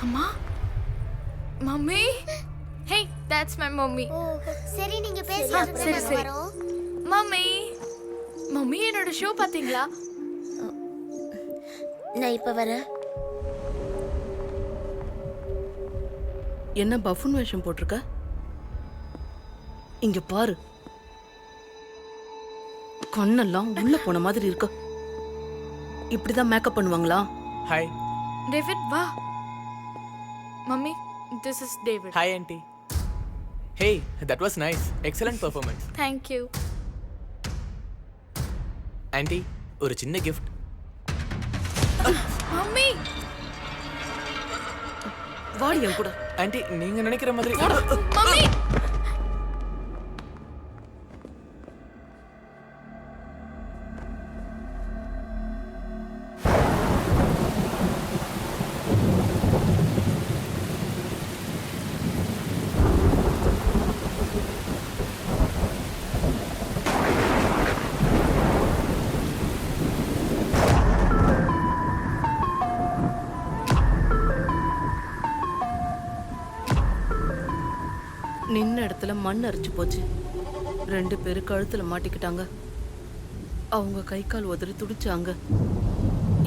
அம்மா, mummy. Hey, that's my mommy. ஓ சரி நீங்க பேசி சரி சரி. மம்மி, மம்மி என்னோட ஷோ பாத்தீங்களா? நான் இப்ப வரேன். என்ன பஃபூன் வேஷம் போட்டிருக்க? இங்க பாரு, கண்ணெல்லாம் உள்ள போன மாதிரி இருக்கு. இப்படிதான் மேக்கப் பண்ணுவாங்களா? ஹாய். டேவிட் வா. Mummy, this is David. Hi aunty. Hey, that was nice. Excellent performance. Thank you. Aunty, ஒரு சின்ன gift. மம்மி, வாடி என் கூட. ஆண்டி, நீங்க நினைக்கிற மாதிரி மம்மி. நின்ன இடத்துல மண் அரிச்சு போச்சு. 2 பேரு கழுத்துல மாட்டிக்கிட்டாங்க. அவங்க கை கால் உதறி துடிச்சாங்க.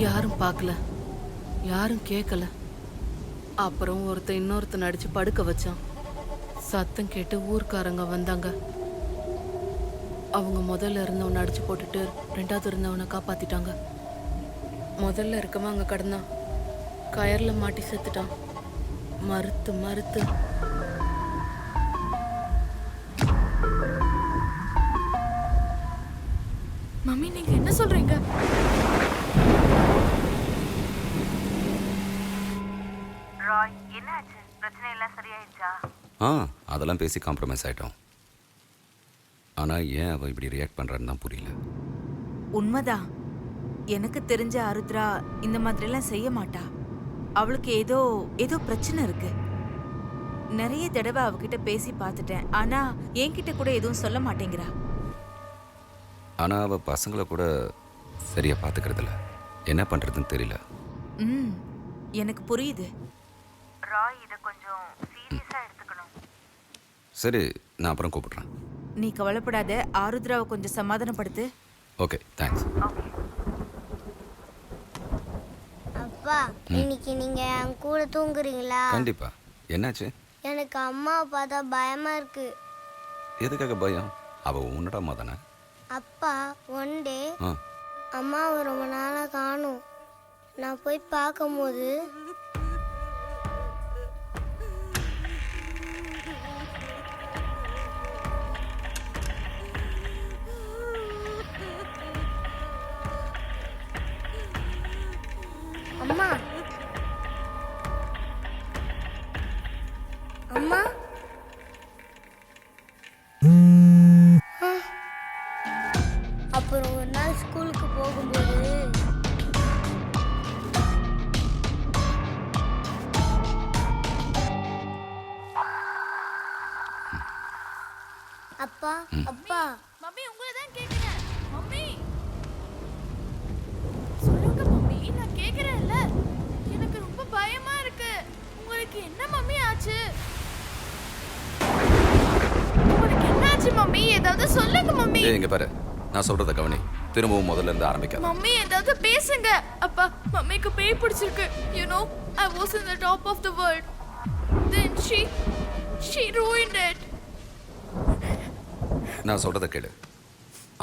யாரும் பார்க்கல, யாரும் கேட்கல. அப்புறம் இன்னொருத்தன் அடிச்சு படுக்க வச்சான். சத்தம் கேட்டு ஊர்க்காரங்க வந்தாங்க. அவங்க முதல்ல இருந்தவனை அடிச்சு போட்டுட்டு 2வது இருந்தவனை காப்பாத்திட்டாங்க. முதல்ல இருக்கவன் அங்க கடந்தான். கயர்ல மாட்டி செத்துட்டான். மறுத்து மறுத்து மம்மி, நீங்க என்ன சொல்றீங்க? ராய், என்னாச்சு? பிரச்சனை எல்லாம் சரியாயிடுச்சா? அதெல்லாம் பேசி காம்ப்ரமைஸ் ஆயிட்டோம். ஆனா ஏன் அவ இப்படி ரியாக்ட் பண்றான்னு தான் புரியல. உண்மைதான். எனக்கு தெரிஞ்ச ஆருத்ரா இந்த மாதிரிலாம் செய்ய மாட்டா. அவளுக்கு ஏதோ ஏதோ பிரச்சனை இருக்கு. நிறைய தடவை அவகிட்ட பேசி பார்த்துட்டேன். ஆனா என்கிட்ட கூட எதுவும் சொல்ல மாட்டேங்கிறா. ஆனா அவ பசங்களை கூட சரியா பாத்துக்கிறதில்ல. என்ன பண்றதுன்னு தெரியல. எனக்கு புரியுது. ராய் இத கொஞ்சம் சீரியஸா எடுத்துக்கணும். சரி, நான் அப்புறம் கூப்பிடுறேன். நீ கவலைப்படாத. ஆருத்ராவை கொஞ்சம் சமாதானப்படுத்து. Okay, thanks. அப்பா இன்னைக்கு நீங்க என் கூட தூங்குறீங்களா? கண்டிப்பா. என்னாச்சு? எனக்கு அம்மா பார்த்தா பயமா இருக்கு. எதுக்காக பயம்? அவ உன்னோட அம்மா தானே. அப்பா ஒன் டே அம்மாவை ரொம்ப நாளாக காணும். நான் போய் பார்க்கும்போது அம்மா அம்மா அப்புறம் ஒரு நாள் ஸ்கூலுக்கு போகும்போது அப்பா அப்பா மம்மி, உங்களை தான் கேக்குறேன். மம்மி, சொல்லுங்க மம்மி, நான் கேக்குறேன்ல. எனக்கு ரொம்ப பயமா இருக்கு. உங்களுக்கு என்ன மம்மி ஆச்சு? உங்களுக்கு என்ன ஆச்சு மம்மி? ஏதாவது சொல்லுங்க மம்மி. இங்க பாரு, நான் சொல்றத கவனி. திரும்பவும் முதல்ல இருந்து ஆரம்பிக்காத. மம்மி, ஏதாவது பேசுங்க. அப்பா, மம்மிக்கு பேய் பிடிச்சிருக்கு. You know, I was in the top of the world. Then she ruined it. நான் சொல்றத கேளு.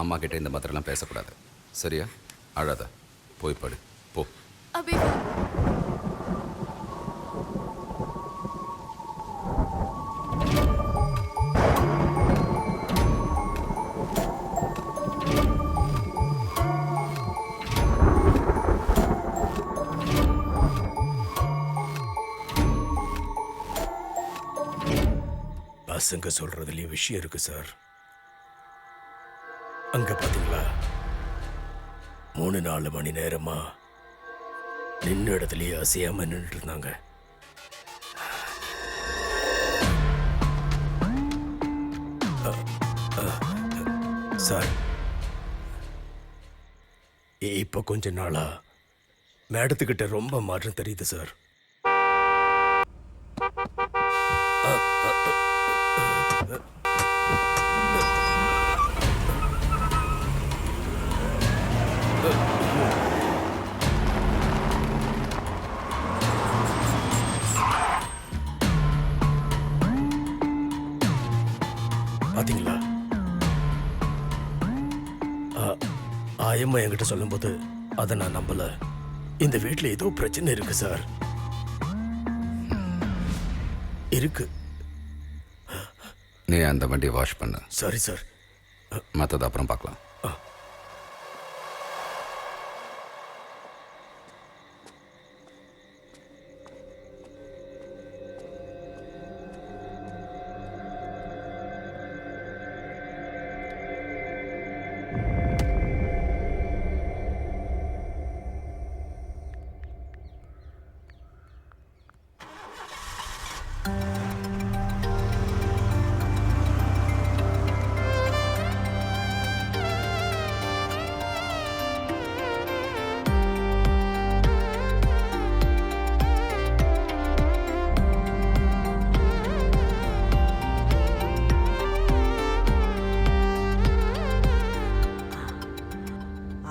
அம்மா கிட்ட இந்த மாதிரிலாம் பேசக்கூடாது, சரியா? அழாத, போய் படு, போ. அபி, பசங்க சொல்றதுலயே விஷயம் இருக்கு சார். அங்க பாத்தீங்களா, 3-4 மணி நேரமா நின்ன இடத்துலயே அசையாம நின்றுட்டு இருந்தாங்க. சார், இப்ப கொஞ்ச நாளா மேடத்துக்கிட்ட ரொம்ப மாற்றம் தெரியுது சார். ஆயம்மா என்கிட்ட சொல்லும்போது அதை நான் நம்பல. இந்த வீட்டில் ஏதோ பிரச்சனை இருக்கு சார். இருக்கு. நீ அந்த வண்டியை வாஷ் பண்ண. சரி சார். மற்றதை அப்புறம் பார்க்கலாம்.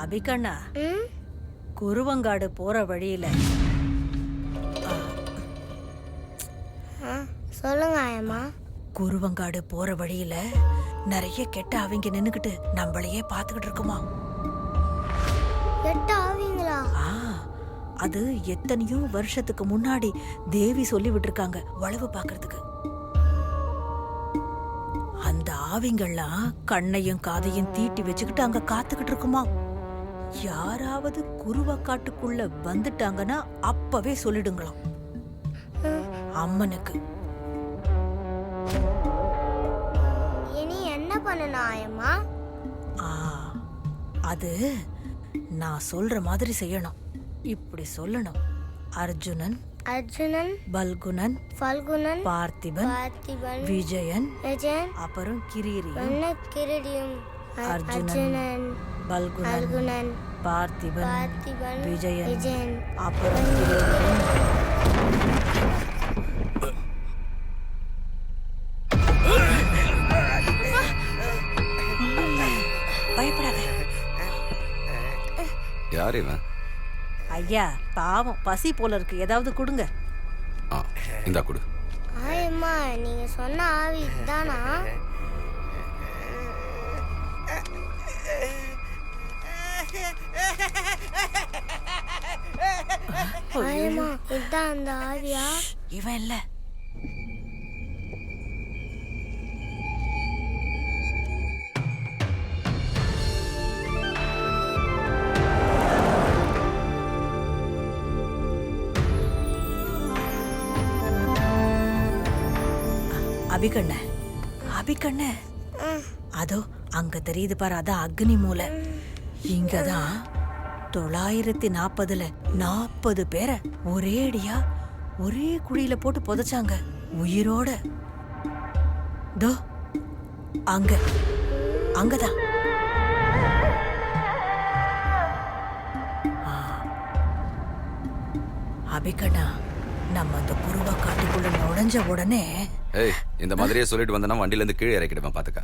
அபிகண்ணா, குருவங்காடு போற வழியில சொல்லுங்க ஆயம்மா. குருவங்காடு போற வழியில நிறைய கெட்ட அவங்க நின்னுக்கிட்டு நம்மளையே பாத்துக்கிட்டு இருக்குமா. கெட்ட ஆவீங்களா? அது எத்தனையோ வருஷத்துக்கு முன்னாடி தேவி சொல்லி விட்டுருக்காங்க உளவு பாக்குறதுக்கு. அந்த ஆவிங்கள்லாம் கண்ணையும் காதையும் தீட்டி வச்சுக்கிட்டு அங்க காத்துக்கிட்டு இருக்குமா. யாராவது குருவக்காட்டுக்குள்ள வந்துட்டாங்கன்னா அப்பவே சொல்லிடுங்களாம் அம்மனுக்கு. இனி என்ன பண்ணணும் ஆயம்மா? அது நான் சொல்ற மாதிரி செய்யணும். இப்படி சொல்லணும்: அர்ஜுனன், பல்குணன், பார்த்திபன், விஜயன், அப்புறம் கிரீரியும். அர்ஜுனன், பல்குணன், பார்த்திபன், விஜயன், அப்புறம் பயப்படாத. யார் இவன்? ஐயா பாவம், பசி போல இருக்கு, ஏதாவது கொடுங்க. இந்தா கொடு. ஆயம்மா, நீங்க சொன்ன ஆவி தானா? ஆயம்மா, இதான் அந்த ஆவியா? இவன் இல்ல. அபிகண்ண, அதோ அங்க தெரியுது பாரு, அதான் அக்னி மூலை. இங்கதான் 940ல 40 பேரை ஒரே அடியா ஒரே குழியில போட்டு புதைச்சாங்க உயிரோட. தோ அங்கதான். அபிகண்ணா, நம்ம அந்த குருவா காட்டுக்குள்ள நுழைஞ்ச உடனே இந்த மாதிரியே சொல்லிட்டு வந்தனா வண்டியில இருந்து கீழே இறக்கிடுவேன், பாத்துக்க.